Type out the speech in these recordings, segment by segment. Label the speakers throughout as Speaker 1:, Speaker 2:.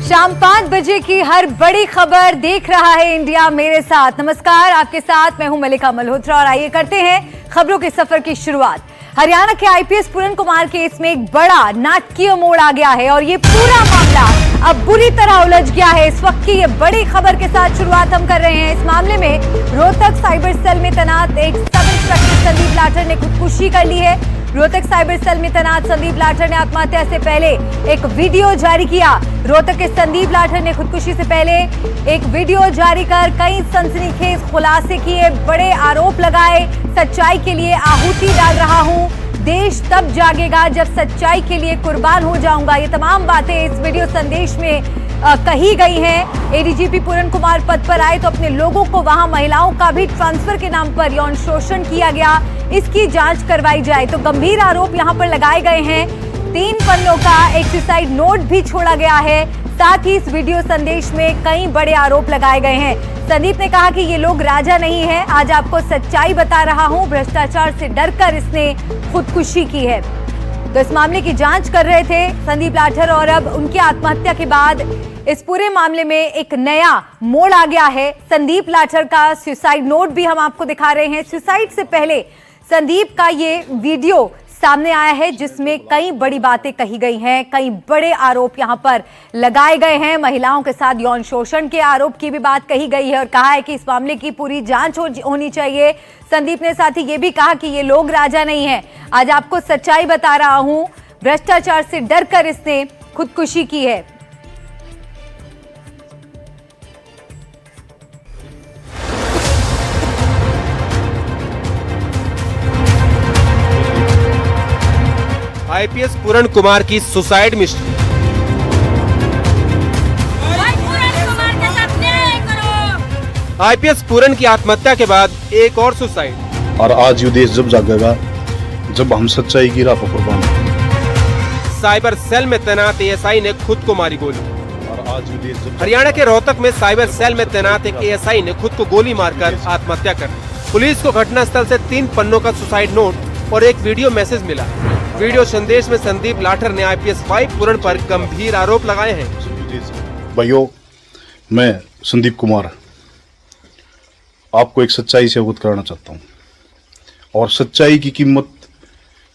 Speaker 1: शाम 5 बजे की हर बड़ी खबर देख रहा है इंडिया मेरे साथ। नमस्कार, आपके साथ मैं हूं मलिका मल्होत्रा और आइए करते हैं खबरों के सफर की शुरुआत। हरियाणा के आईपीएस पूरन कुमार केस में एक बड़ा नाटकीय मोड़ आ गया है और ये पूरा मामला अब बुरी तरह उलझ गया है। इस वक्त की ये बड़ी खबर के साथ शुरुआत हम कर रहे हैं। इस मामले में रोहतक साइबर सेल में तैनात एक सब इंस्पेक्टर संदीप लाठर ने खुदकुशी कर ली है। रोहतक साइबर सेल में तैनात संदीप लाठर ने आत्महत्या से पहले एक वीडियो जारी किया। रोहतक के संदीप लाठर ने खुदकुशी से पहले एक वीडियो जारी कर कई सनसनीखेज खुलासे किए, बड़े आरोप लगाए। सच्चाई के लिए आहुति डाल रहा हूं, देश तब जागेगा जब सच्चाई के लिए कुर्बान हो जाऊंगा। ये तमाम बातें इस वीडियो संदेश में कही गई हैं। एडीजीपी पूरन कुमार पद पर आए तो अपने लोगों को वहां महिलाओं का भी ट्रांसफर के नाम पर यौन शोषण किया गया, इसकी जांच करवाई जाए। तो गंभीर आरोप यहां पर लगाए गए हैं। 3 पन्नों का एक सुसाइड नोट भी छोड़ा गया है। साथ ही इस वीडियो संदेश में कई बड़े आरोप लगाए गए हैं। संदीप ने कहा कि ये लोग राजा नहीं है, आज आपको सच्चाई बता रहा हूं, भ्रष्टाचार से डरकर इसने खुदकुशी की है। तो इस मामले की जांच कर रहे थे संदीप लाठर और अब उनकी आत्महत्या के बाद इस पूरे मामले में एक नया मोड़ आ गया है। संदीप लाठर का सुसाइड नोट भी हम आपको दिखा रहे हैं। सुसाइड से पहले संदीप का ये वीडियो सामने आया है जिसमें कई बड़ी बातें कही गई हैं, कई बड़े आरोप यहां पर लगाए गए हैं। महिलाओं के साथ यौन शोषण के आरोप की भी बात कही गई है और कहा है कि इस मामले की पूरी जांच होनी चाहिए। संदीप ने साथ ही ये भी कहा कि ये लोग राजा नहीं है, आज आपको सच्चाई बता रहा हूं, भ्रष्टाचार से डरकर इसने खुदकुशी की है।
Speaker 2: आईपीएस पूरन कुमार की सुसाइड मिस्ट्री। आईपीएस पूरन की आत्महत्या के बाद एक और सुसाइड।
Speaker 3: और आज ये देश जब जागेगा जब हम सच्चाई की राह पर कुर्बान होंगे।
Speaker 2: साइबर सेल में तैनात एएसआई ने खुद को मारी गोली।
Speaker 3: और आज ये देश जब
Speaker 2: हरियाणा के रोहतक में साइबर सेल में तैनात एक एएसआई ने खुद को गोली मारकर आत्महत्या कर ली। पुलिस को घटनास्थल से 3 पन्नों का सुसाइड नोट और एक वीडियो मैसेज मिला। वीडियो संदेश में संदीप लाठर ने आईपीएस 5 पूरन पर गंभीर आरोप लगाए हैं।
Speaker 3: भाइयों, मैं संदीप कुमार आपको एक सच्चाई से अवगत कराना चाहता हूँ और सच्चाई की कीमत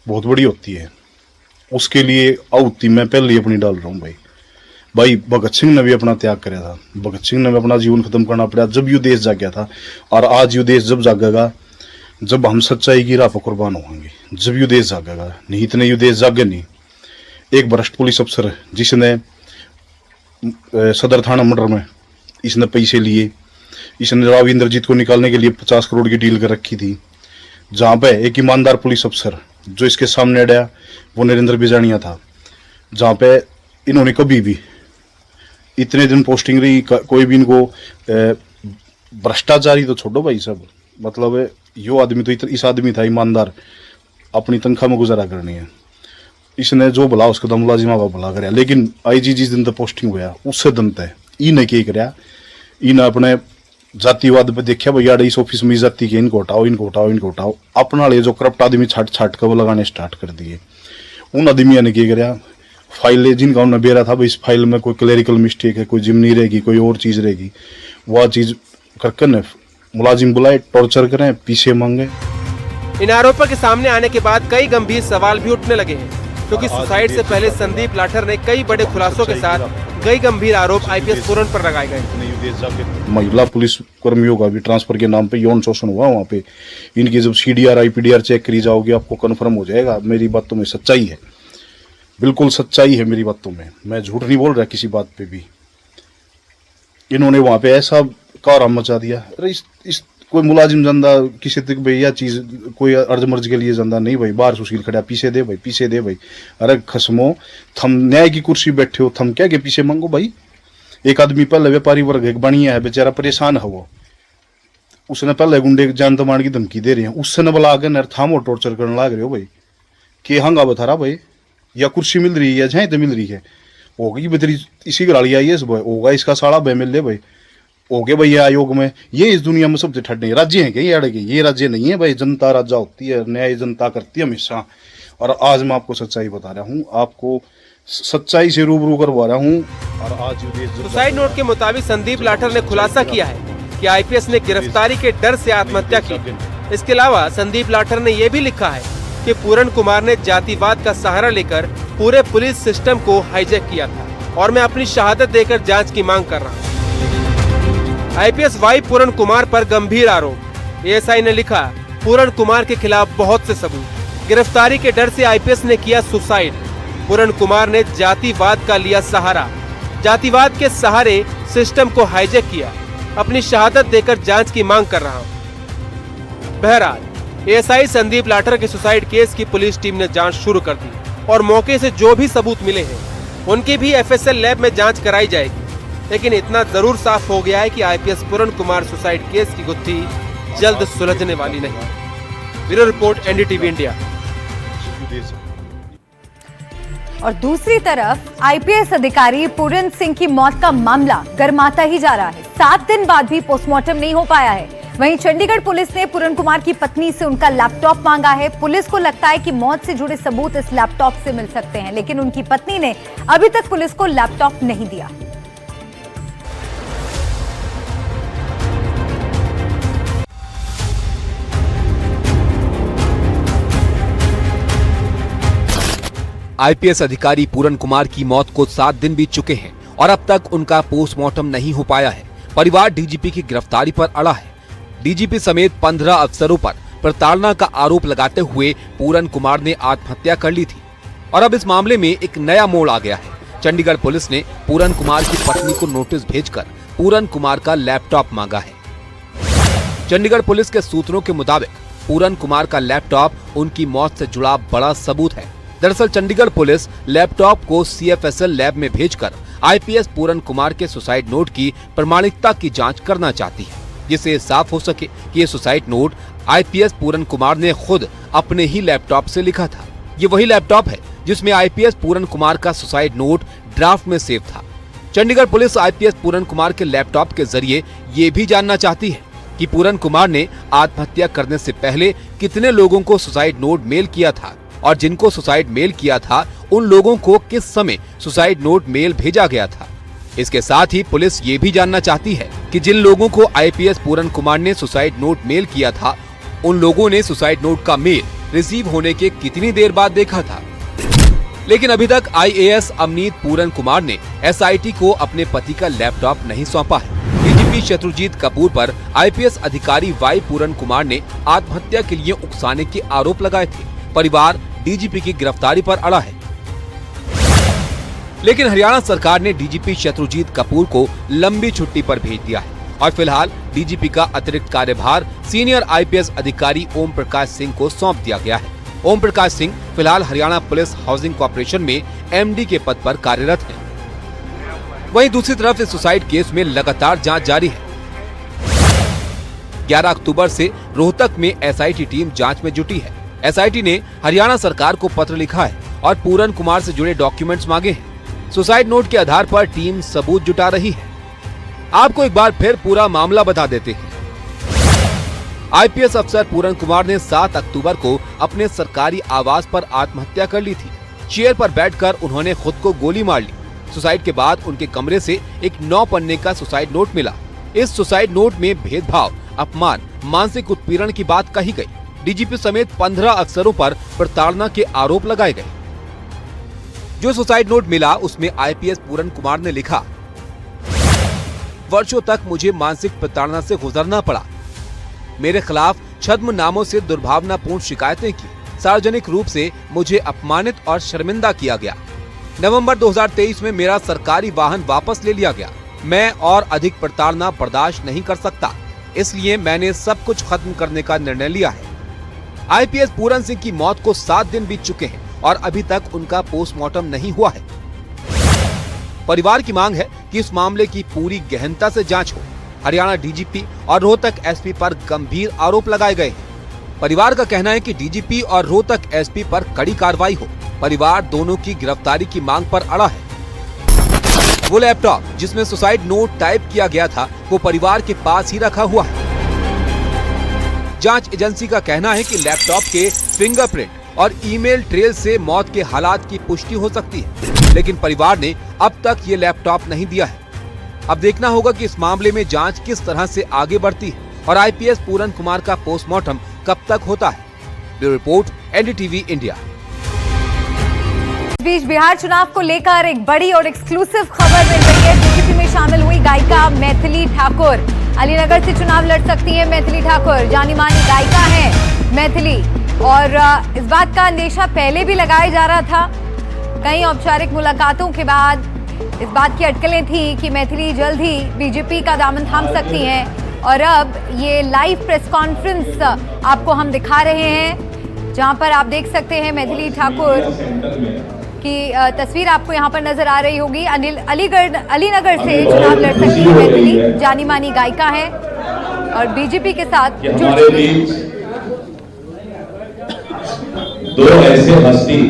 Speaker 3: बहुत बड़ी होती है। उसके लिए आहुति मैं पहले ही अपनी डाल रहा हूँ। भाई भगत सिंह ने भी अपना त्याग कराया था, भगत सिंह ने भी अपना जीवन खत्म करना पड़ा जब ये देश जाग गया था। और आज ये देश जब जागेगा जब हम सच्चाई की राह पर कुर्बान होंगे, जब ये देश जागेगा, नहीं इतने ये देश जागे नहीं। एक भ्रष्ट पुलिस अफसर जिसने सदर थाना मर्डर में इसने पैसे लिए, इसने राव इंद्रजीत को निकालने के लिए 50 करोड़ की डील कर रखी थी। जहाँ पे एक ईमानदार पुलिस अफसर जो इसके सामने अड़ा वो नरेंद्र बिजानिया था, जहाँ पे इन्होंने कभी भी इतने दिन पोस्टिंग रही, कोई भी इनको भ्रष्टाचारी तो छोड़ो भाई सब, मतलब यो आदमी तो इस आदमी था ईमानदार, अपनी तनख्वाह में गुजारा करनी है। इसने जो भला उसको तो मुलाजिमा का भला कराया। लेकिन आईजी जिस दिन तक पोस्टिंग हुआ उससे दिन तक इन्हें क्या कराया, इन्हें अपने जातिवाद पे देखा भैया इस ऑफिस में जाति के इनको हटाओ, इनको हटाओ, इनको हटाओ। अपना ले जो करप्ट आदमी छाट छाट कर वो लगाने स्टार्ट कर दिए। उन आदमियों ने क्या कराया, फाइलें जिनका उन्हें बेरा था भाई इस फाइल में कोई क्लेरिकल मिस्टेक है, कोई जिमनी रहेगी, कोई और चीज़ रहेगी, वह चीज़ करके न मुलाजिम बुलाए, टॉर्चर करें, पीछे मांगे।
Speaker 2: इन आरोपों के सामने आने के बाद कई गंभीर सवाल भी उठने लगे हैं, क्योंकि सुसाइड से पहले संदीप लाठर ने कई बड़े खुलासों के साथ कई गंभीर आरोप आईपीएस पूरन पर लगाए गए।
Speaker 3: महिला पुलिस कर्मियों का भी ट्रांसफर के नाम पे यौन शोषण हुआ वहाँ पे। इनकी जब सीडीआर आईपीडीआर चेक करी जाओगी आपको कन्फर्म हो जाएगा। मेरी बातों में सच्चाई है, बिल्कुल सच्चाई है मेरी बातों में, मैं झूठ नहीं बोल रहा किसी बात पे भी। इन्होंने वहाँ पे ऐसा कारम मचा दिया। अरे इस कोई मुलाजिम जंदा किसी तक भाई यह चीज़ कोई अर्ज मर्ज के लिए जंदा नहीं भाई, बाहर सुशील खड़ा पीछे दे भाई, पीछे दे भाई। अरे खसमो, थम न्याय की कुर्सी बैठे हो, थम क्या के पीछे मांगो भाई। एक आदमी पहले व्यापारी वर्ग एक बनिया है, बेचारा परेशान है वो, उसने पहले गुंडे जान तो मार की धमकी दे रहे हैं, उससे न बुला के नर थामो टॉर्चर करने लग रहे हो भाई। के हंगा बता रहा भाई, या कुर्सी मिल रही है या जहाँ तो मिल रही है, होगी बेतरी इसी गाड़ी आई है होगा इसका साड़ा बह मिल ले भाई, हो गए भाई आयोग में। ये इस दुनिया में सबसे ठंडे राज्य हैं क्या ये अड़े? ये राज्य नहीं है भाई, जनता राजा होती है, न्याय जनता करती है हमेशा। और आज मैं आपको सच्चाई बता रहा हूँ, आपको सच्चाई से रूबरू करवा रहा हूँ। और आज
Speaker 2: सुसाइड नोट के मुताबिक संदीप लाठर ने खुलासा किया है कि आईपीएस ने गिरफ्तारी के डर से आत्महत्या की। इसके अलावा संदीप लाठर ने यह भी लिखा है कि पूरन कुमार ने जातिवाद का सहारा लेकर पूरे पुलिस सिस्टम को हाईजैक किया था और मैं अपनी शहादत देकर जांच की मांग कर रहा हूं। आईपीएस वाई पूरन कुमार पर गंभीर आरोप। एएसआई ने लिखा, पूरन कुमार के खिलाफ बहुत से सबूत, गिरफ्तारी के डर से आईपीएस ने किया सुसाइड। पूरन कुमार ने जातिवाद का लिया सहारा, जातिवाद के सहारे सिस्टम को हाईजैक किया, अपनी शहादत देकर जांच की मांग कर रहा हूं। बहरहाल एएसआई संदीप लाठर के सुसाइड केस की पुलिस टीम ने जांच शुरू कर दी और मौके से जो भी सबूत मिले हैं उनकी भी एफएसएल लैब में जांच कराई जाएगी। लेकिन इतना जरूर साफ हो गया है कि आईपीएस पूरन कुमार सुसाइड केस की गुत्थी जल्द सुलझने वाली नहीं। Bureau report, NDTV India.
Speaker 1: और दूसरी तरफ आईपीएस अधिकारी पूरन सिंह की मौत का मामला गर्माता ही जा रहा है। 7 दिन बाद भी पोस्टमार्टम नहीं हो पाया है। वहीं चंडीगढ़ पुलिस ने पूरन कुमार की पत्नी से उनका लैपटॉप मांगा है। पुलिस को लगता है कि मौत से जुड़े सबूत इस लैपटॉप से मिल सकते हैं, लेकिन उनकी पत्नी ने अभी तक पुलिस को लैपटॉप नहीं दिया।
Speaker 4: आईपीएस अधिकारी पूरन कुमार की मौत को 7 दिन बीत चुके हैं और अब तक उनका पोस्टमार्टम नहीं हो पाया है। परिवार डीजीपी की गिरफ्तारी पर अड़ा है। डीजीपी समेत 15 अफसरों पर प्रताड़ना का आरोप लगाते हुए पूरन कुमार ने आत्महत्या कर ली थी और अब इस मामले में एक नया मोड़ आ गया है। चंडीगढ़ पुलिस ने पूरन कुमार की पत्नी को नोटिस भेजकर पूरन कुमार का लैपटॉप मांगा है। चंडीगढ़ पुलिस के सूत्रों के मुताबिक पूरन कुमार का लैपटॉप उनकी मौत से जुड़ा बड़ा सबूत है। दरअसल चंडीगढ़ पुलिस लैपटॉप को सीएफएसएल लैब में भेजकर आईपीएस पूरन कुमार के सुसाइड नोट की प्रमाणिकता की जांच करना चाहती है, जिससे साफ हो सके कि ये सुसाइड नोट आईपीएस पूरन कुमार ने खुद अपने ही लैपटॉप से लिखा था। ये वही लैपटॉप है जिसमें आईपीएस पूरन कुमार का सुसाइड नोट ड्राफ्ट में सेव था। चंडीगढ़ पुलिस आईपीएस पूरन कुमार के लैपटॉप के जरिए ये भी जानना चाहती है कि पूरन कुमार ने आत्महत्या करने से पहले कितने लोगों को सुसाइड नोट मेल किया था और जिनको सुसाइड मेल किया था उन लोगों को किस समय सुसाइड नोट मेल भेजा गया था। इसके साथ ही पुलिस ये भी जानना चाहती है कि जिन लोगों को आईपीएस पूरन कुमार ने सुसाइड नोट मेल किया था उन लोगों ने सुसाइड नोट का मेल रिसीव होने के कितनी देर बाद देखा था। लेकिन अभी तक आईएएस अमनीत पूरन कुमार ने एसआईटी को अपने पति का लैपटॉप नहीं सौंपा है। डीजीपी शत्रुजीत कपूर पर आईपीएस अधिकारी वाई पूरन कुमार ने आत्महत्या के लिए उकसाने के आरोप लगाए थे। परिवार डीजीपी की गिरफ्तारी पर अड़ा है, लेकिन हरियाणा सरकार ने डीजीपी शत्रुजीत कपूर को लंबी छुट्टी पर भेज दिया है और फिलहाल डीजीपी का अतिरिक्त कार्यभार सीनियर आईपीएस अधिकारी ओम प्रकाश सिंह को सौंप दिया गया है। ओम प्रकाश सिंह फिलहाल हरियाणा पुलिस हाउसिंग कॉर्पोरेशन में एमडी के पद पर कार्यरत हैं। वहीं दूसरी तरफ इस सुसाइड केस में लगातार जांच जारी है। 11 अक्टूबर से रोहतक में एसआईटी टीम जांच में जुटी है। एसआईटी ने हरियाणा सरकार को पत्र लिखा है और पूरन कुमार से जुड़े डॉक्यूमेंट्स मांगे हैं। सुसाइड नोट के आधार पर टीम सबूत जुटा रही है। आपको एक बार फिर पूरा मामला बता देते हैं। आईपीएस अफसर पूरन कुमार ने 7 अक्टूबर को अपने सरकारी आवास पर आत्महत्या कर ली थी। चेयर पर बैठकर उन्होंने खुद को गोली मार ली। सुसाइड के बाद उनके कमरे से एक 9 पन्ने का सुसाइड नोट मिला। इस सुसाइड नोट में भेदभाव, अपमान, मानसिक उत्पीड़न की बात कही गई। डीजीपी समेत 15 अफसरों पर प्रताड़ना के आरोप लगाए गए। जो सुसाइड नोट मिला उसमें आईपीएस पूरन कुमार ने लिखा, वर्षों तक मुझे मानसिक प्रताड़ना से गुजरना पड़ा। मेरे खिलाफ छद्म नामों से दुर्भावनापूर्ण शिकायतें की। सार्वजनिक रूप से मुझे अपमानित और शर्मिंदा किया गया। नवंबर 2023 में मेरा सरकारी वाहन वापस ले लिया गया। मैं और अधिक प्रताड़ना बर्दाश्त नहीं कर सकता, इसलिए मैंने सब कुछ खत्म करने का निर्णय लिया है। आईपीएस पूरन सिंह की मौत को 7 दिन बीत चुके हैं और अभी तक उनका पोस्टमार्टम नहीं हुआ है। परिवार की मांग है कि इस मामले की पूरी गहनता से जांच हो। हरियाणा डीजीपी और रोहतक एसपी पर गंभीर आरोप लगाए गए हैं। परिवार का कहना है कि डीजीपी और रोहतक एसपी पर कड़ी कार्रवाई हो। परिवार दोनों की गिरफ्तारी की मांग पर अड़ा है। वो लैपटॉप जिसमें सुसाइड नोट टाइप किया गया था वो परिवार के पास ही रखा हुआ है। जांच एजेंसी का कहना है कि लैपटॉप के फिंगरप्रिंट और ईमेल ट्रेल से मौत के हालात की पुष्टि हो सकती है, लेकिन परिवार ने अब तक ये लैपटॉप नहीं दिया है। अब देखना होगा कि इस मामले में जांच किस तरह से आगे बढ़ती है और आईपीएस पूरन कुमार का पोस्टमार्टम कब तक होता है। Bureau report, NDTV India.
Speaker 1: इस बीच बिहार चुनाव को लेकर एक बड़ी और एक्सक्लूसिव खबर मिल रही है। बीजेपी में शामिल हुई गायिका मैथिली ठाकुर। अलीनगर से चुनाव लड़ सकती है मैथिली ठाकुर। जानी मानी गायिका है मैथिली और इस बात का अंदेशा पहले भी लगाया जा रहा था। कई औपचारिक मुलाकातों के बाद इस बात की अटकलें थी कि मैथिली जल्द ही बीजेपी का दामन थाम सकती हैं और अब ये लाइव प्रेस कॉन्फ्रेंस आपको हम दिखा रहे हैं, जहां पर आप देख सकते हैं मैथिली ठाकुर की तस्वीर आपको यहां पर नजर आ रही होगी। अलीनगर से चुनाव लड़ सकती है मैथिली। जानी मानी गायिका है और बीजेपी के साथ जुड़ चुकी है।
Speaker 5: दो ऐसे हस्ती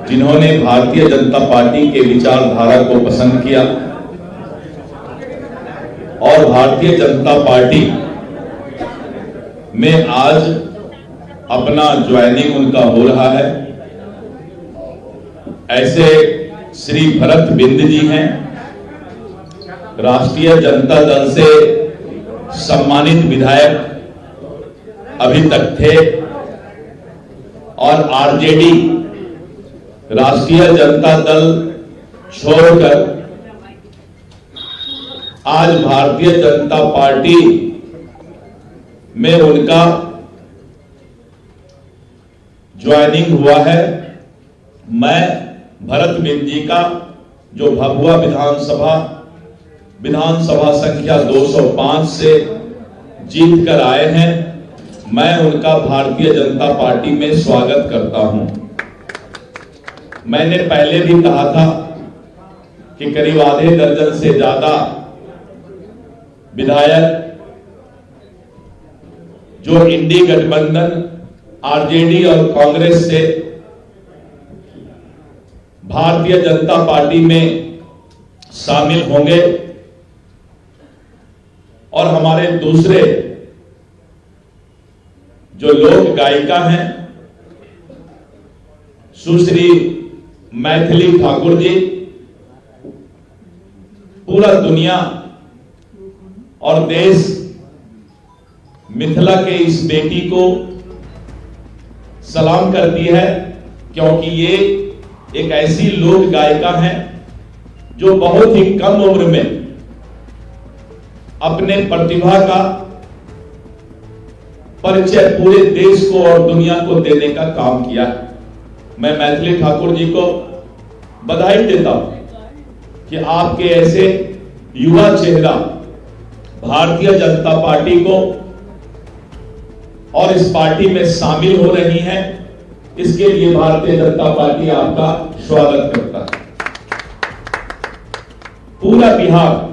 Speaker 5: जिन्होंने भारतीय जनता पार्टी के विचारधारा को पसंद किया और भारतीय जनता पार्टी में आज अपना ज्वाइनिंग उनका हो रहा है। ऐसे श्री भरत बिंद जी हैं, राष्ट्रीय जनता दल से सम्मानित विधायक अभी तक थे और आरजेडी राष्ट्रीय जनता दल छोड़कर आज भारतीय जनता पार्टी में उनका ज्वाइनिंग हुआ है। मैं भरत बिंद जी का जो भभुआ विधानसभा संख्या 205 से जीत कर आए हैं, मैं उनका भारतीय जनता पार्टी में स्वागत करता हूं। मैंने पहले भी कहा था कि करीब आधे दर्जन से ज्यादा विधायक जो इंडी गठबंधन आरजेडी और कांग्रेस से भारतीय जनता पार्टी में शामिल होंगे और हमारे दूसरे जो लोक गायिका हैं सुश्री मैथिली ठाकुर जी, पूरा दुनिया और देश मिथिला के इस बेटी को सलाम करती है, क्योंकि ये एक ऐसी लोक गायिका है जो बहुत ही कम उम्र में अपने प्रतिभा का परिचय पूरे देश को और दुनिया को देने का काम किया है। मैं मैथिली ठाकुर जी को बधाई देता हूं कि आपके ऐसे युवा चेहरा भारतीय जनता पार्टी को और इस पार्टी में शामिल हो रही हैं। इसके लिए भारतीय जनता पार्टी आपका स्वागत करता है। पूरा बिहार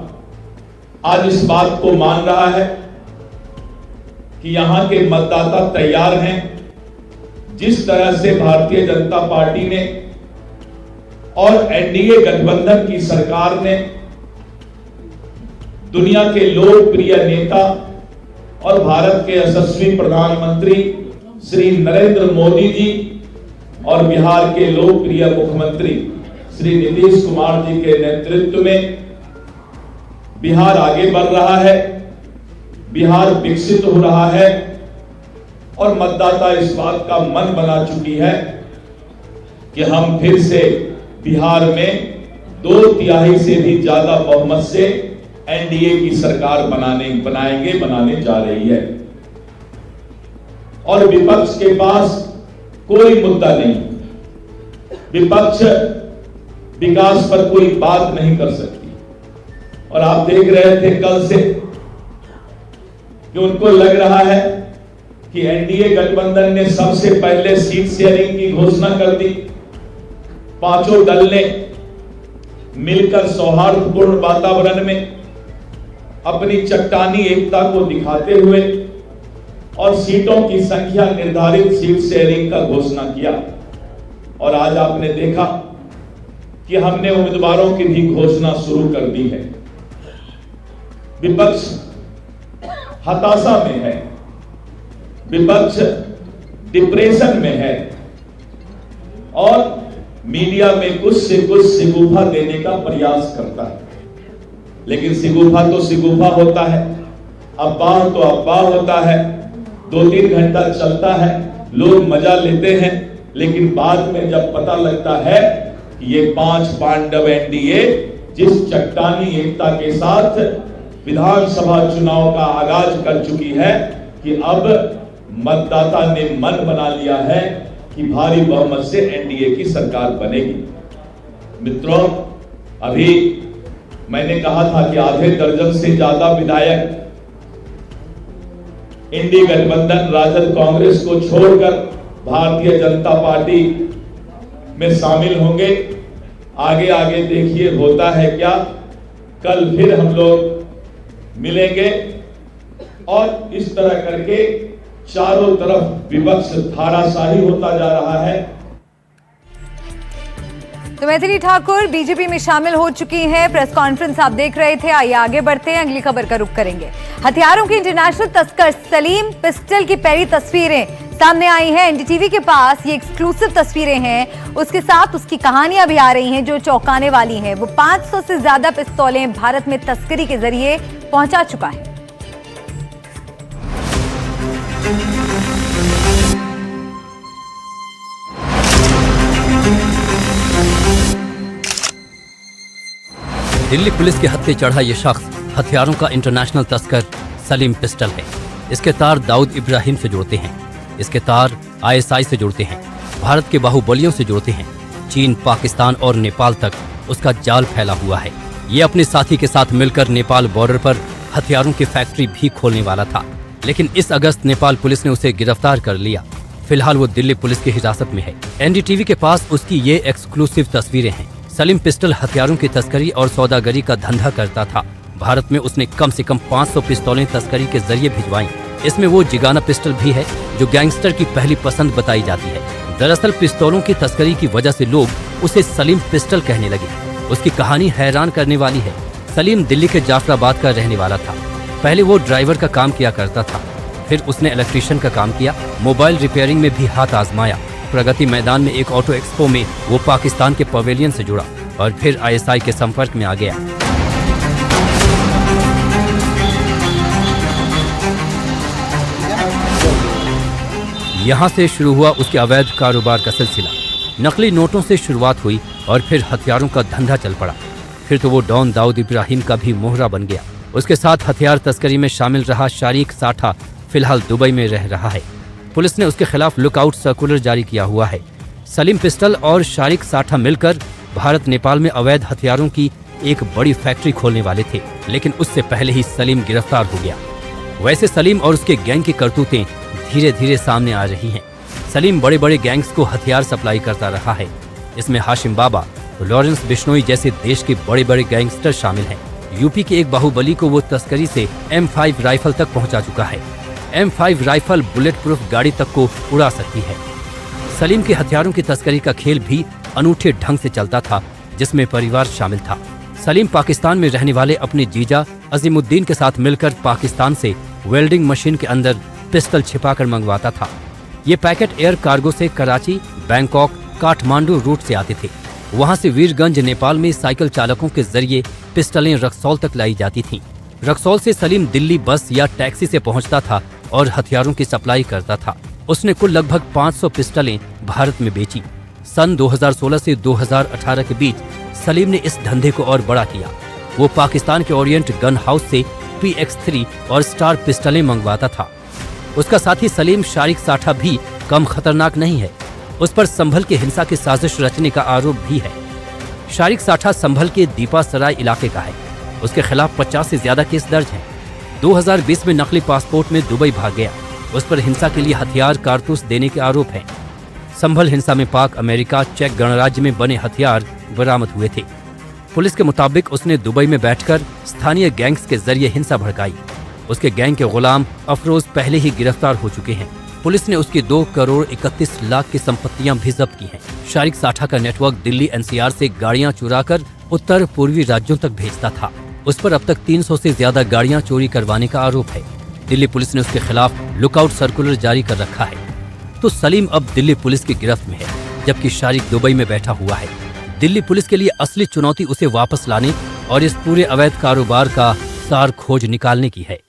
Speaker 5: आज इस बात को मान रहा है कि यहां के मतदाता तैयार हैं। जिस तरह से भारतीय जनता पार्टी ने और एनडीए गठबंधन की सरकार ने दुनिया के लोकप्रिय नेता और भारत के यशस्वी प्रधानमंत्री श्री नरेंद्र मोदी जी और बिहार के लोकप्रिय मुख्यमंत्री श्री नीतीश कुमार जी के नेतृत्व में बिहार आगे बढ़ रहा है, बिहार विकसित हो रहा है और मतदाता इस बात का मन बना चुकी है कि हम फिर से बिहार में 2/3 से भी ज्यादा बहुमत से एनडीए की सरकार बनाने जा रही है। और विपक्ष के पास कोई मुद्दा नहीं, विपक्ष विकास पर कोई बात नहीं कर सकती। और आप देख रहे थे कल से कि उनको लग रहा है कि एनडीए गठबंधन ने सबसे पहले सीट शेयरिंग की घोषणा कर दी। पांचों दल ने मिलकर सौहार्दपूर्ण वातावरण में अपनी चट्टानी एकता को दिखाते हुए और सीटों की संख्या निर्धारित सीट शेयरिंग का घोषणा किया। और आज आपने देखा कि हमने उम्मीदवारों की भी घोषणा शुरू कर दी है। विपक्ष हताशा में है, विपक्ष डिप्रेशन में है और मीडिया में कुछ से कुछ शिगुफा देने का प्रयास करता है, लेकिन शिगुफा तो शिगुफा होता है, अफवाह तो अफवाह होता है, 2-3 घंटा चलता है, लोग मजा लेते हैं, लेकिन बाद में जब पता लगता है कि ये 5 पांडव एनडीए जिस चट्टानी एकता के साथ विधानसभा चुनाव का आगाज कर चुकी है कि अब मतदाता ने मन बना लिया है कि भारी बहुमत से एनडीए की सरकार बनेगी। मित्रों, अभी मैंने कहा था कि आधे दर्जन से ज्यादा विधायक इंडी गठबंधन राजद कांग्रेस को छोड़कर भारतीय जनता पार्टी में शामिल होंगे। आगे आगे देखिए होता है क्या। कल फिर हम लोग मिलेंगे और इस तरह करके चारों तरफ विपक्ष धाराशाही होता जा रहा है।
Speaker 1: तो मैथिली ठाकुर बीजेपी में शामिल हो चुकी हैं। प्रेस कॉन्फ्रेंस आप देख रहे थे। आइए आगे बढ़ते हैं, अगली खबर का रुख करेंगे। हथियारों के इंटरनेशनल तस्कर सलीम पिस्टल की पहली तस्वीरें सामने आई हैं। एनडीटीवी के पास ये एक्सक्लूसिव तस्वीरें हैं, उसके साथ उसकी कहानियां भी आ रही हैं जो चौंकाने वाली हैं। वो 500 से ज्यादा पिस्तौलें भारत में तस्करी के जरिए पहुंचा चुका है।
Speaker 6: दिल्ली पुलिस के हत्थे चढ़ा ये शख्स हथियारों का इंटरनेशनल तस्कर सलीम पिस्टल है। इसके तार दाऊद इब्राहिम से जुड़ते हैं, इसके तार आईएसआई से जुड़ते हैं, भारत के बाहुबलियों से जुड़ते हैं। चीन, पाकिस्तान और नेपाल तक उसका जाल फैला हुआ है। ये अपने साथी के साथ मिलकर नेपाल बॉर्डर पर हथियारों की फैक्ट्री भी खोलने वाला था, लेकिन इस अगस्त नेपाल पुलिस ने उसे गिरफ्तार कर लिया। फिलहाल वो दिल्ली पुलिस की हिरासत में है। एनडीटीवी के पास उसकी ये एक्सक्लूसिव तस्वीरें हैं। सलीम पिस्टल हथियारों की तस्करी और सौदागरी का धंधा करता था। भारत में उसने कम से कम 500 पिस्तौलें तस्करी के जरिए भिजवाई। इसमें वो जिगाना पिस्टल भी है जो गैंगस्टर की पहली पसंद बताई जाती है। दरअसल पिस्तौलों की तस्करी की वजह से लोग उसे सलीम पिस्टल कहने लगे। उसकी कहानी हैरान करने वाली है। सलीम दिल्ली के जाफराबाद का रहने वाला था। पहले वो ड्राइवर का काम किया करता था, फिर उसने इलेक्ट्रीशियन का काम किया, मोबाइल रिपेयरिंग में भी हाथ आजमाया। प्रगति मैदान में एक ऑटो एक्सपो में वो पाकिस्तान के पवेलियन से जुड़ा और फिर आईएसआई के संपर्क में आ गया। यहाँ से शुरू हुआ उसके अवैध कारोबार का सिलसिला। नकली नोटों से शुरुआत हुई और फिर हथियारों का धंधा चल पड़ा। फिर तो वो डॉन दाऊद इब्राहिम का भी मोहरा बन गया। उसके साथ हथियार तस्करी में शामिल रहा शारिक साठा फिलहाल दुबई में रह रहा है। पुलिस ने उसके खिलाफ लुकआउट सर्कुलर जारी किया हुआ है। सलीम पिस्टल और शारिक साठा मिलकर भारत नेपाल में अवैध हथियारों की एक बड़ी फैक्ट्री खोलने वाले थे, लेकिन उससे पहले ही सलीम गिरफ्तार हो गया। वैसे सलीम और उसके गैंग की करतूतें धीरे धीरे सामने आ रही हैं। सलीम बड़े बड़े गैंग्स को हथियार सप्लाई करता रहा है। इसमें हाशिम बाबा, लॉरेंस बिश्नोई जैसे देश के बड़े बड़े गैंगस्टर शामिल हैं। यूपी के एक बाहुबली को वो तस्करी से M5 राइफल तक पहुंचा चुका है। M5 राइफल बुलेट प्रूफ गाड़ी तक को उड़ा सकती है। सलीम के हथियारों की तस्करी का खेल भी अनूठे ढंग से चलता था, जिसमें परिवार शामिल था। सलीम पाकिस्तान में रहने वाले अपने जीजा अजीमुद्दीन के साथ मिलकर पाकिस्तान से वेल्डिंग मशीन के अंदर पिस्टल छिपाकर मंगवाता था। ये पैकेट एयर कार्गो से कराची, बैंकॉक, काठमांडू रूट से आते थे। वहां से वीरगंज नेपाल में साइकिल चालकों के जरिए पिस्टलें रक्सौल तक लाई जाती थीं। रक्सौल से सलीम दिल्ली बस या टैक्सी से पहुंचता था और हथियारों की सप्लाई करता था। उसने कुल लगभग 500 पिस्टलें भारत में बेची। सन 2016 से 2018 के बीच सलीम ने इस धंधे को और बड़ा किया। वो पाकिस्तान के ओरिएंट गन हाउस से PX3 और स्टार पिस्टलें मंगवाता था। उसका साथी सलीम शारिक साठा भी कम खतरनाक नहीं है। उस पर संभल के हिंसा की साजिश रचने का आरोप भी है। शारिक साठा संभल के दीपा सराय इलाके का है। उसके खिलाफ 50 से ज्यादा केस दर्ज हैं। 2020 में नकली पासपोर्ट में दुबई भाग गया। उस पर हिंसा के लिए हथियार कारतूस देने के आरोप हैं। संभल हिंसा में पाक, अमेरिका, चेक गणराज्य में बने हथियार बरामद हुए थे। पुलिस के मुताबिक उसने दुबई में बैठकर स्थानीय गैंग्स के जरिए हिंसा भड़काई। उसके गैंग के गुलाम अफरोज पहले ही गिरफ्तार हो चुके हैं। पुलिस ने उसकी 2 करोड़ 31 लाख की संपत्तियां भी जब्त की हैं। शारिक साठा का नेटवर्क दिल्ली NCR से गाड़ियां चुराकर उत्तर पूर्वी राज्यों तक भेजता था। उस पर अब तक 300 से ज्यादा गाड़ियां चोरी करवाने का आरोप है। दिल्ली पुलिस ने उसके खिलाफ लुकआउट सर्कुलर जारी कर रखा है। तो सलीम अब दिल्ली पुलिस की गिरफ्त में है, जबकि शारिक दुबई में बैठा हुआ है। दिल्ली पुलिस के लिए असली चुनौती उसे वापस लाने और इस पूरे अवैध कारोबार का सार खोज निकालने की है।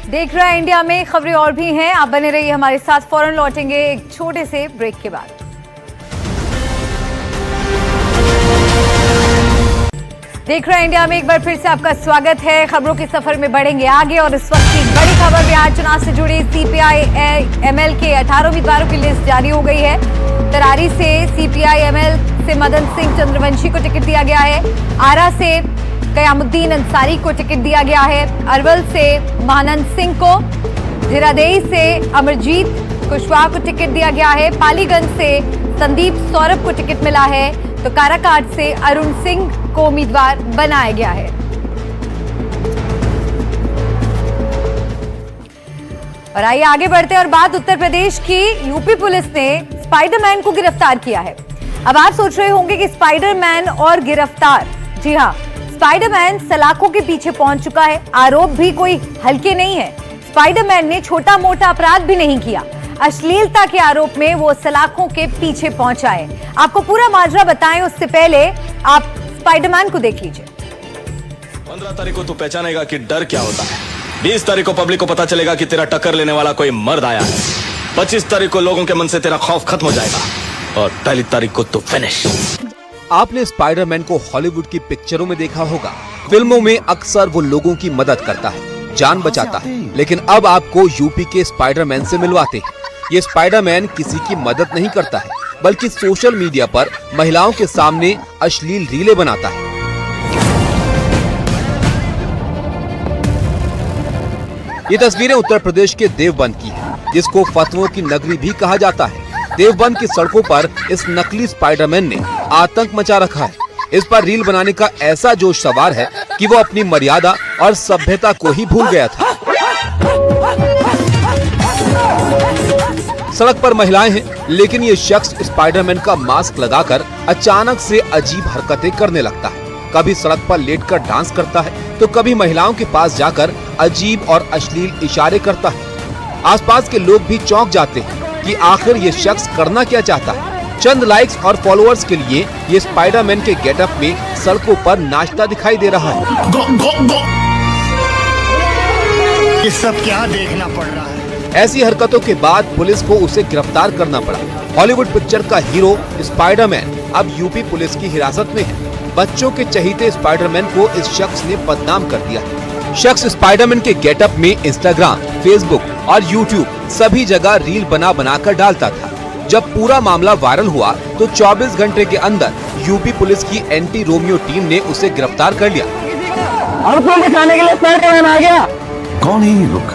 Speaker 1: देख रहा है इंडिया में खबरें और भी हैं, आप बने रहिए हमारे साथ। फौरन लौटेंगे एक छोटे से ब्रेक के बाद। देख रहे हैं इंडिया में एक बार फिर से आपका स्वागत है। खबरों के सफर में बढ़ेंगे आगे और इस वक्त की बड़ी खबर बिहार चुनाव से जुड़ी सीपीआई एमएल के 18 उम्मीदवारों की लिस्ट जारी हो गई है। तरारी से सीपीआई एमएल से मदन सिंह चंद्रवंशी को टिकट दिया गया है। आरा से कयामुद्दीन अंसारी को टिकट दिया गया है। अरवल से महानंद सिंह को, झिरादेई से अमरजीत कुशवाहा को टिकट दिया गया है। पालीगंज से संदीप सौरभ को टिकट मिला है, तो काराकाट से अरुण सिंह को उम्मीदवार बनाया गया है। और आइए आगे बढ़ते हैं और बात उत्तर प्रदेश की। यूपी पुलिस ने स्पाइडरमैन को गिरफ्तार किया है। अब आप सोच रहे होंगे कि स्पाइडरमैन और गिरफ्तार, जी हां, स्पाइडरमैन सलाखों के पीछे पहुंच चुका है। आरोप भी कोई हल्के नहीं है। स्पाइडरमैन ने छोटा मोटा अपराध भी नहीं किया, अश्लीलता के आरोप में वो सलाखों के पीछे पहुंचा है। आपको पूरा माजरा बताएं उससे पहले आप स्पाइडरमैन को देख लीजिए।
Speaker 7: 15 तारीख को तू पहचानेगा कि डर क्या होता है। 20 तारीख को पब्लिक को पता चलेगा कि तेरा टक्कर लेने वाला कोई मर्द आया है। 25 तारीख को लोगों के मन से तेरा खौफ खत्म हो जाएगा और 1 तारीख को तू फिनिश।
Speaker 4: आपने स्पाइडरमैन को हॉलीवुड की पिक्चरों में देखा होगा। फिल्मों में अक्सर वो लोगों की मदद करता है, जान बचाता है, लेकिन अब आपको यूपी के स्पाइडरमैन से मिलवाते हैं। ये स्पाइडरमैन किसी की मदद नहीं करता है, बल्कि सोशल मीडिया पर महिलाओं के सामने अश्लील रीलें बनाता है। ये तस्वीरें उत्तर प्रदेश के देवबंद की है, जिसको फतवों की नगरी भी कहा जाता है। देवबंद की सड़कों पर इस नकली स्पाइडरमैन ने आतंक मचा रखा है। इस पर रील बनाने का ऐसा जोश सवार है कि वो अपनी मर्यादा और सभ्यता को ही भूल गया था। सड़क पर महिलाएं हैं, लेकिन ये शख्स स्पाइडरमैन का मास्क लगाकर अचानक से अजीब हरकतें करने लगता है। कभी सड़क पर लेटकर डांस करता है, तो कभी महिलाओं के पास जाकर अजीब और अश्लील इशारे करता है। आसपास के लोग भी चौंक जाते हैं कि आखिर ये शख्स करना क्या चाहता है। चंद लाइक्स और फॉलोअर्स के लिए ये स्पाइडरमैन के गेटअप में सड़कों पर नाचता दिखाई दे रहा है।
Speaker 8: ये सब क्या देखना पड़ रहा है।
Speaker 4: ऐसी हरकतों के बाद पुलिस को उसे गिरफ्तार करना पड़ा। हॉलीवुड पिक्चर का हीरो स्पाइडरमैन अब यूपी पुलिस की हिरासत में है। बच्चों के चहीते स्पाइडरमैन को इस शख्स ने बदनाम कर दिया है। शख्स स्पाइडरमैन के गेटअप में इंस्टाग्राम, फेसबुक और यूट्यूब सभी जगह रील बना कर डालता था। जब पूरा मामला वायरल हुआ तो 24 घंटे के अंदर यूपी पुलिस की एंटी रोमियो टीम ने उसे गिरफ्तार कर लिया।
Speaker 8: आपको दिखाने के लिए स्पाइडरमैन आ गया। कौन है ये लोग?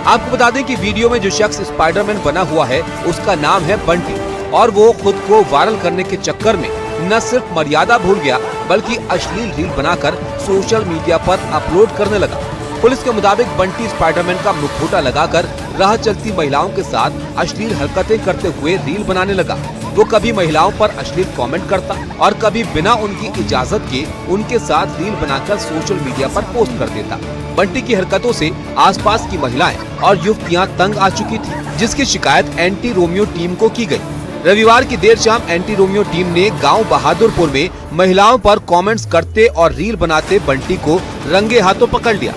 Speaker 4: आपको बता दें कि वीडियो में जो शख्स स्पाइडरमैन बना हुआ है उसका नाम है बंटी, और वो खुद को वायरल करने के चक्कर में न सिर्फ मर्यादा भूल गया, बल्कि अश्लील रील बनाकर सोशल मीडिया पर अपलोड करने लगा। पुलिस के मुताबिक बंटी स्पाइडरमैन का मुखौटा लगाकर राह चलती महिलाओं के साथ अश्लील हरकतें करते हुए रील बनाने लगा। वो कभी महिलाओं पर अश्लील कमेंट करता और कभी बिना उनकी इजाजत के उनके साथ रील बनाकर सोशल मीडिया पर पोस्ट कर देता। बंटी की हरकतों से आसपास की महिलाएं और युवतियां तंग आ चुकी थी, जिसकी शिकायत एंटी रोमियो टीम को की गई। रविवार की देर शाम एंटी रोमियो टीम ने गांव बहादुरपुर में महिलाओं पर कमेंट्स करते और रील बनाते बंटी को रंगे हाथों पकड़ लिया।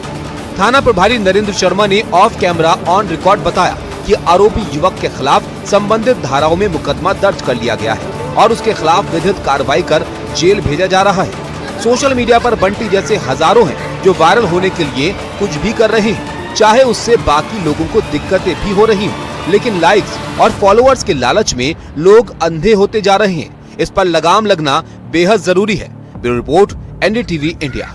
Speaker 4: थाना प्रभारी नरेंद्र शर्मा ने ऑफ कैमरा ऑन रिकॉर्ड बताया कि आरोपी युवक के खिलाफ संबंधित धाराओं में मुकदमा दर्ज कर लिया गया है और उसके खिलाफ विधिक कार्रवाई कर जेल भेजा जा रहा है। सोशल मीडिया पर बंटी जैसे हजारों हैं जो वायरल होने के लिए कुछ भी कर रहे हैं, चाहे उससे बाकी लोगों को दिक्कतें भी हो रही हों, लेकिन लाइक्स और फॉलोअर्स के लालच में लोग अंधे होते जा रहे हैं। इस पर लगाम लगना बेहद जरूरी है। Bureau report, NDTV India.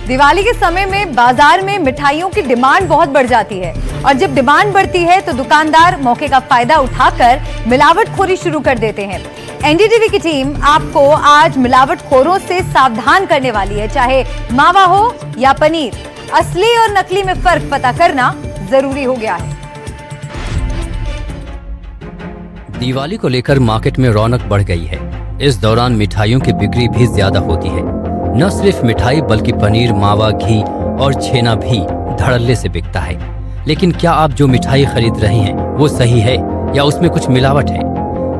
Speaker 1: Diwali के समय में बाजार में मिठाइयों की डिमांड बहुत बढ़ जाती है और जब डिमांड बढ़ती है तो दुकानदार मौके का फायदा उठाकर मिलावटखोरी शुरू कर देते हैं। एनडीटीवी की टीम आपको आज मिलावटखोरों से सावधान करने वाली है। चाहे मावा हो या पनीर, असली और नकली में फर्क पता करना जरूरी हो गया है।
Speaker 6: दिवाली को लेकर मार्केट में रौनक बढ़ गई है। इस दौरान मिठाइयों की बिक्री भी ज्यादा होती है। न सिर्फ मिठाई बल्कि पनीर, मावा, घी और छेना भी धड़ल्ले से बिकता है। लेकिन क्या आप जो मिठाई खरीद रहे हैं वो सही है या उसमें कुछ मिलावट है?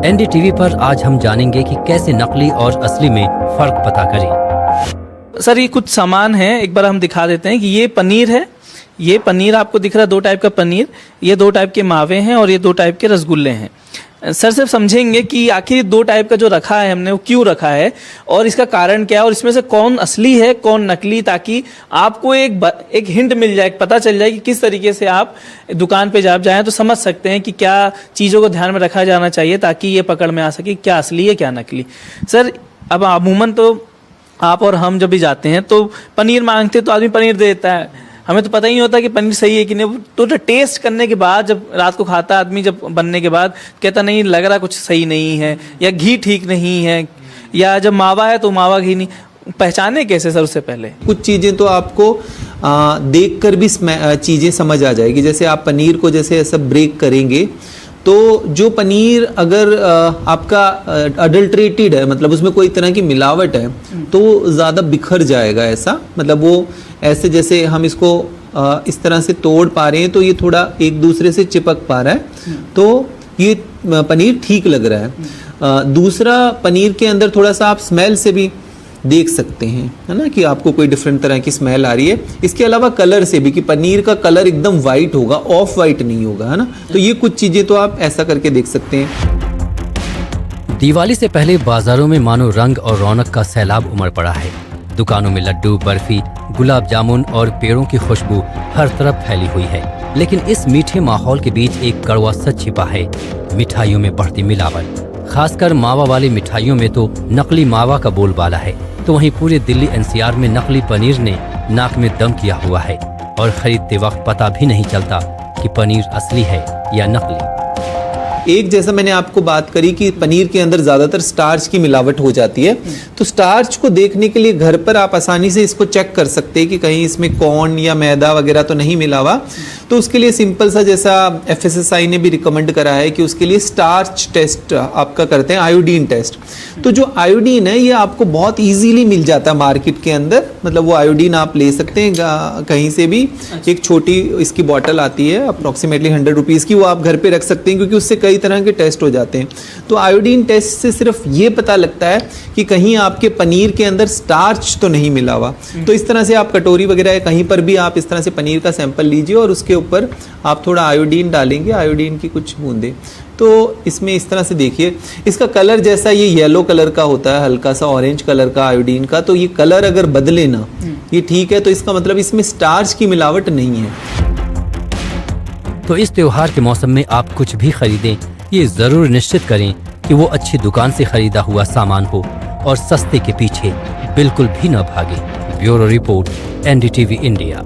Speaker 6: एनडीटीवी पर आज हम जानेंगे कि कैसे नकली और असली में फर्क पता करें।
Speaker 9: सर ये कुछ सामान है, एक बार हम दिखा देते हैं कि ये पनीर है। ये पनीर आपको दिख रहा है, 2 टाइप का पनीर, ये 2 टाइप के मावे हैं और ये 2 टाइप के रसगुल्ले हैं। सर सिर्फ समझेंगे कि आखिर 2 टाइप का जो रखा है हमने वो क्यों रखा है और इसका कारण क्या है और इसमें से कौन असली है कौन नकली, ताकि आपको एक हिंट मिल जाए, पता चल जाए कि किस तरीके से आप दुकान पे जब जाएं तो समझ सकते हैं कि क्या चीज़ों को ध्यान में रखा जाना चाहिए ताकि ये पकड़ में आ सके क्या असली है क्या नकली। सर अब अमूमन तो आप और हम जब भी जाते हैं तो पनीर मांगते तो आदमी पनीर दे देता है, हमें तो पता ही नहीं होता कि पनीर सही है कि नहीं। तो टेस्ट करने के बाद जब रात को खाता आदमी, जब बनने के बाद कहता नहीं लग रहा कुछ सही नहीं है या घी ठीक नहीं है, या जब मावा है तो मावा घी नहीं, पहचाने कैसे सर? उससे पहले
Speaker 10: कुछ चीज़ें तो आपको देख कर भी चीज़ें समझ आ जाएगी। जैसे आप पनीर को जैसे ऐसा ब्रेक करेंगे तो जो पनीर अगर आपका अडल्ट्रेटेड है, मतलब उसमें कोई तरह की मिलावट है, तो ज़्यादा बिखर जाएगा ऐसा, मतलब वो ऐसे जैसे हम इसको इस तरह से तोड़ पा रहे हैं तो ये थोड़ा एक दूसरे से चिपक पा रहा है, तो ये पनीर ठीक लग रहा है। दूसरा, पनीर के अंदर थोड़ा सा आप स्मेल से भी देख सकते हैं, है ना, कि आपको कोई डिफरेंट तरह की स्मेल आ रही है। इसके अलावा कलर से भी, कि पनीर का कलर एकदम वाइट होगा, ऑफ वाइट नहीं होगा, है ना। तो ये कुछ चीजें तो आप ऐसा करके देख सकते हैं।
Speaker 6: दिवाली से पहले बाजारों में मानो रंग और रौनक का सैलाब उमड़ पड़ा है। दुकानों में लड्डू, बर्फी, गुलाब जामुन और पेड़ों की खुशबू हर तरफ फैली हुई है। लेकिन इस मीठे माहौल के बीच एक कड़वा सच छिपा है, मिठाइयों में बढ़ती मिलावट। खासकर मावा वाली मिठाइयों में तो नकली मावा का बोलबाला है, तो वहीं पूरे दिल्ली एनसीआर में नकली पनीर ने नाक में दम किया हुआ है और खरीदते वक्त पता भी नहीं चलता कि पनीर असली है या नकली।
Speaker 10: एक जैसा मैंने आपको बात करी कि पनीर के अंदर ज़्यादातर स्टार्च की मिलावट हो जाती है, तो स्टार्च को देखने के लिए घर पर आप आसानी से इसको चेक कर सकते हैं कि कहीं इसमें कॉर्न या मैदा वगैरह तो नहीं मिला हुआ। तो उसके लिए सिंपल सा, जैसा FSSAI ने भी रिकमेंड करा है कि उसके लिए स्टार्च टेस्ट आपका करते हैं, आयोडीन टेस्ट। तो जो आयोडीन है ये आपको बहुत ईजीली मिल जाता है मार्केट के अंदर, मतलब वो आयोडीन आप ले सकते हैं कहीं से भी। एक छोटी इसकी बॉटल आती है अप्रॉक्सीमेटली 100 रुपीज़ की, वो आप घर पे रख सकते हैं क्योंकि उससे कई तरह के टेस्ट हो जाते हैं। तो आयोडीन टेस्ट से सिर्फ ये पता लगता है कि कहीं आपके पनीर के अंदर स्टार्च तो नहीं मिला हुआ। तो इस तरह से आप कटोरी वगैरह कहीं पर भी आप इस तरह से पनीर का सैंपल लीजिए और उसके ऊपर आप थोड़ा आयोडीन डालेंगे, आयोडीन की कुछ बूंदे, तो इसमें इस तरह से देखिए इसका कलर जैसा ये येलो कलर का होता है, हल्का सा ऑरेंज कलर का आयोडीन का, तो ये कलर अगर बदले ना ये ठीक है, तो इसका मतलब इसमें स्टार्च की मिलावट नहीं है।
Speaker 6: तो इस त्योहार के मौसम में आप कुछ भी खरीदें, ये जरूर निश्चित करें कि वो अच्छी दुकान से खरीदा हुआ सामान हो और सस्ते के पीछे बिल्कुल भी न भागे। Bureau report, NDTV India.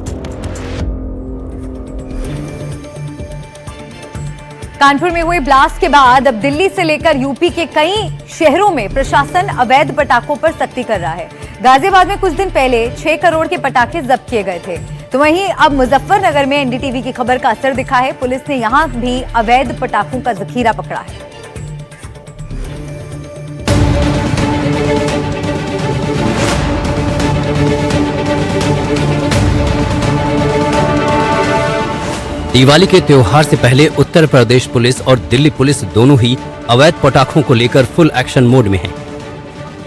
Speaker 1: Kanpur में हुए ब्लास्ट के बाद अब दिल्ली से लेकर यूपी के कई शहरों में प्रशासन अवैध पटाखों पर सख्ती कर रहा है। गाजियाबाद में कुछ दिन पहले 6 करोड़ के पटाखे जब्त किए गए थे, तो वहीं अब मुजफ्फरनगर में NDTV की खबर का असर दिखा है। पुलिस ने यहां भी अवैध पटाखों का जखीरा पकड़ा है।
Speaker 6: दिवाली के त्योहार से पहले उत्तर प्रदेश पुलिस और दिल्ली पुलिस दोनों ही अवैध पटाखों को लेकर फुल एक्शन मोड में हैं।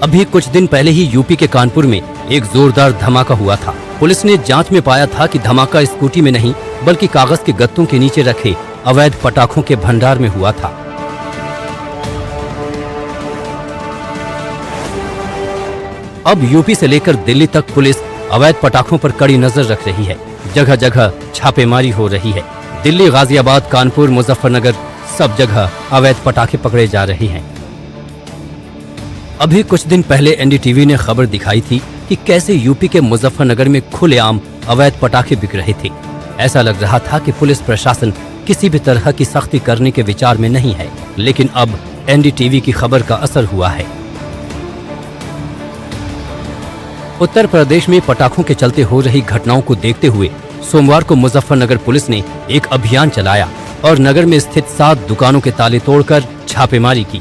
Speaker 6: अभी कुछ दिन पहले ही यूपी के कानपुर में एक जोरदार धमाका हुआ था। पुलिस ने जांच में पाया था कि धमाका स्कूटी में नहीं बल्कि कागज के गत्तों के नीचे रखे अवैध पटाखों के भंडार में हुआ था। अब यूपी से लेकर दिल्ली तक पुलिस अवैध पटाखों पर कड़ी नजर रख रही है। जगह जगह छापेमारी हो रही है। दिल्ली, गाजियाबाद, कानपुर, मुजफ्फरनगर सब जगह अवैध पटाखे पकड़े जा रहे हैं। अभी कुछ दिन पहले NDTV ने खबर दिखाई थी कि कैसे यूपी के मुजफ्फरनगर में खुलेआम अवैध पटाखे बिक रहे थे। ऐसा लग रहा था कि पुलिस प्रशासन किसी भी तरह की सख्ती करने के विचार में नहीं है, लेकिन अब NDTV की खबर का असर हुआ है। उत्तर प्रदेश में पटाखों के चलते हो रही घटनाओं को देखते हुए सोमवार को मुजफ्फरनगर पुलिस ने एक अभियान चलाया और नगर में स्थित 7 दुकानों के ताले तोड़कर छापेमारी की।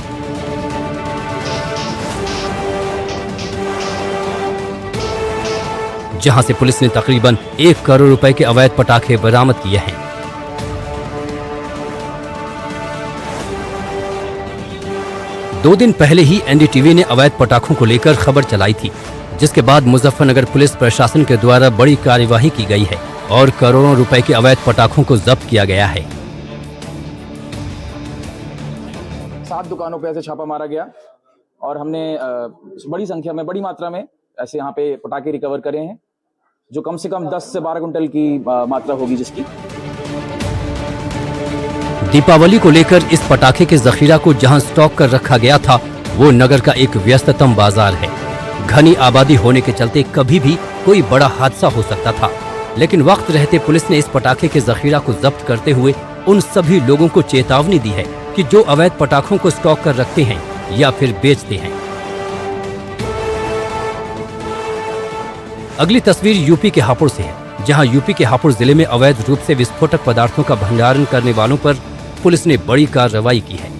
Speaker 6: जहां से पुलिस ने तकरीबन 1 करोड़ रुपए के अवैध पटाखे बरामद किए हैं। दो दिन पहले ही एनडीटीवी ने अवैध पटाखों को लेकर खबर चलाई थी, जिसके बाद मुजफ्फरनगर पुलिस प्रशासन के द्वारा बड़ी कार्यवाही की गई है और करोड़ों रुपए के अवैध पटाखों को जब्त किया गया है।
Speaker 11: 7 दुकानों पे ऐसे छापा मारा गया और हमने बड़ी संख्या में, बड़ी मात्रा में ऐसे यहाँ पे पटाखे रिकवर करे हैं, जो कम से कम 10 से 12 कुंटल की मात्रा होगी जिसकी।
Speaker 6: दीपावली को लेकर इस पटाखे के जखीरा को जहां स्टॉक कर रखा गया था, वो नगर का एक व्यस्ततम बाजार है। घनी आबादी होने के चलते कभी भी कोई बड़ा हादसा हो सकता था, लेकिन वक्त रहते पुलिस ने इस पटाखे के जखीरा को जब्त करते हुए उन सभी लोगों को चेतावनी दी है कि जो अवैध पटाखों को स्टॉक कर रखते हैं या फिर बेचते हैं। अगली तस्वीर यूपी के हापुड़ से है, जहां यूपी के हापुड़ जिले में अवैध रूप से विस्फोटक पदार्थों का भंडारण करने वालों पर पुलिस ने बड़ी कार्रवाई की है।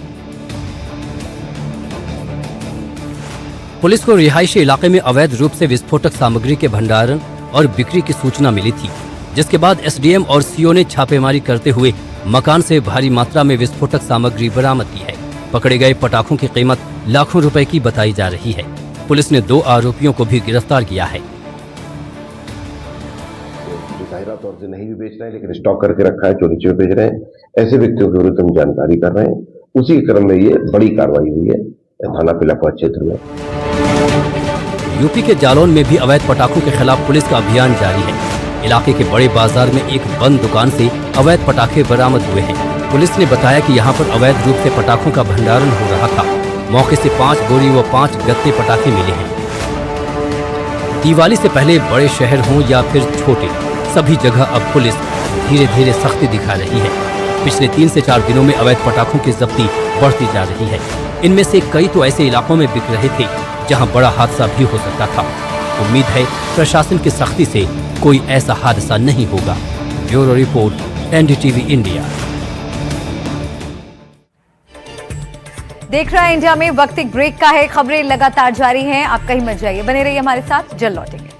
Speaker 6: पुलिस को रिहायशी इलाके में अवैध रूप से विस्फोटक सामग्री के भंडारण और बिक्री की सूचना मिली थी, जिसके बाद एसडीएम और सीओ ने छापेमारी करते हुए मकान से भारी मात्रा में विस्फोटक सामग्री बरामद की है। पकड़े गए पटाखों की कीमत लाखों रुपए की बताई जा रही है। पुलिस ने 2 आरोपियों को भी गिरफ्तार किया है।
Speaker 12: जाहिरा तौर से नहीं भी बेच रहे हैं, लेकिन स्टॉक करके रखा है, चोरी बेच रहे हैं, ऐसे व्यक्तियों के विरुद्ध हम जानकारी कर रहे हैं। उसी क्रम में ये बड़ी कार्रवाई हुई है थाना पिलापुआ क्षेत्र में।
Speaker 6: यूपी के जालौन में भी अवैध पटाखों के खिलाफ पुलिस का अभियान जारी है। इलाके के बड़े बाजार में एक बंद दुकान से अवैध पटाखे बरामद हुए हैं। पुलिस ने बताया कि यहाँ पर अवैध रूप से पटाखों का भंडारण हो रहा था। मौके से 5 बोरी व 5 गत्ते पटाखे मिले हैं। दिवाली से पहले बड़े शहर हों या फिर छोटे, सभी जगह अब पुलिस धीरे धीरे सख्ती दिखा रही है। पिछले 3 से 4 दिनों में अवैध पटाखों की जब्ती बढ़ती जा रही है। इनमें से कई तो ऐसे इलाकों में बिक रहे थे जहां बड़ा हादसा भी हो सकता था। उम्मीद है प्रशासन की सख्ती से कोई ऐसा हादसा नहीं होगा। Bureau report, NDTV India.
Speaker 1: देख रहा है इंडिया में वक्त एक ब्रेक का है। खबरें लगातार जारी हैं, आप कहीं मत जाइए, बने रहिए हमारे साथ, जल्द लौटेंगे।